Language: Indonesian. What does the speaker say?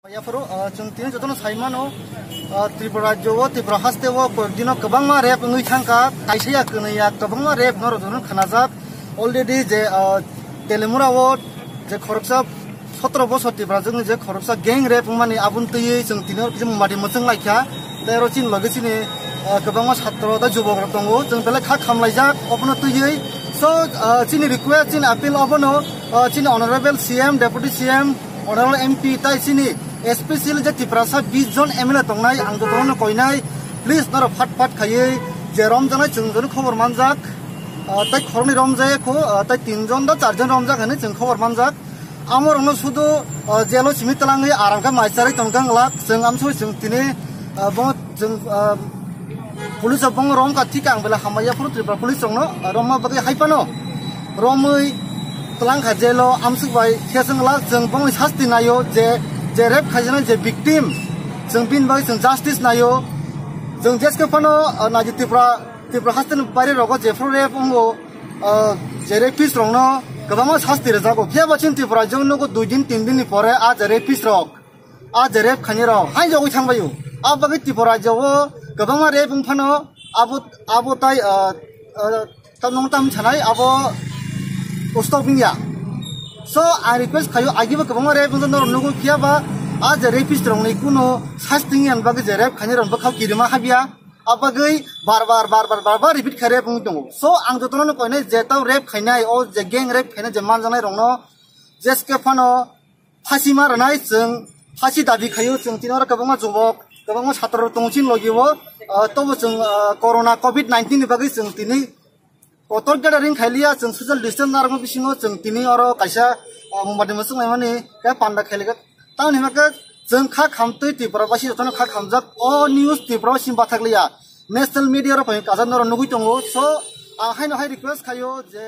Ya Fero, cungtini jotono saimano Tripura Jawa, Tripura haste wo dino kabangma rep ngui thangka kaisia kenia kabangma rep noro jotono khanajak already je telemura wo je khoroksa 17 bosor Tripura jong je khoroksa gang rep mani abun tui cungtini je mati mochong laikha tero chin logisini kabangma chhatro da jubok rok tongo jong bele kha khamlaijak opono tui so chini request chin appeal opono chini honorable CM deputy CM honorable MP tai chini especially je Tripura 20 jon MLA tongnai ang jotono koinai please noro phat phat khayei je romjanai chungjon khobor manjak tai khorni romjai ko tai 3 jon da 4 jon romjak hene chung khobor manjak amor no sudu jelo simit talangai arangka maisari tongkang lak jeng amsoi jeng tini bong jeng police bong rom ka tikang bela hamaya puru Tripura police jongno roma bagai haipano romoi talang khajelo amsuk bai khesang lak jeng bong hasti nayo je rep khajana je victim jeng bin bai jeng justice nayo jeng jeske pano naji Tripura hasten bari rogo je fro rep ongo je rapist rongno kabama hasti rejago pheba chin Tripura jong no ko 2 din 3 din ni pore a je rapist rok a je rep khanyero hai jogi thangbayu a bagi Tripura jawo kabama rep phano abo tai tamnong tam chanai abo stoping ya. So I request kayo agi ba kabang rep ng nor nugo kiya ba a je rapist rong nei kuno hasting yan bagi je rep khanyeron ba khaw kirima habia abagai bar repeat khare pung tongo so ang jotono no koine je taw rep khainai o je gang rep khaina je manjanai rong no jeske phano phasi marnai jeng phasi dabi khayo jeng tinor kabang jobok kabang chhatro tongchin logibo tobo jeng corona covid-19 ni bagi jeng tini kotor gathering khailia jeng social distance narmo bisingo jeng tini oro kaisa mumadi musung maimani ka panda khailega tauni maka jeng kha khamtui Tripura basi jotono kha khamjak o news Tripura sim bathakliya national media ro pai kajan ro nugui tongo so haino hai request khayo je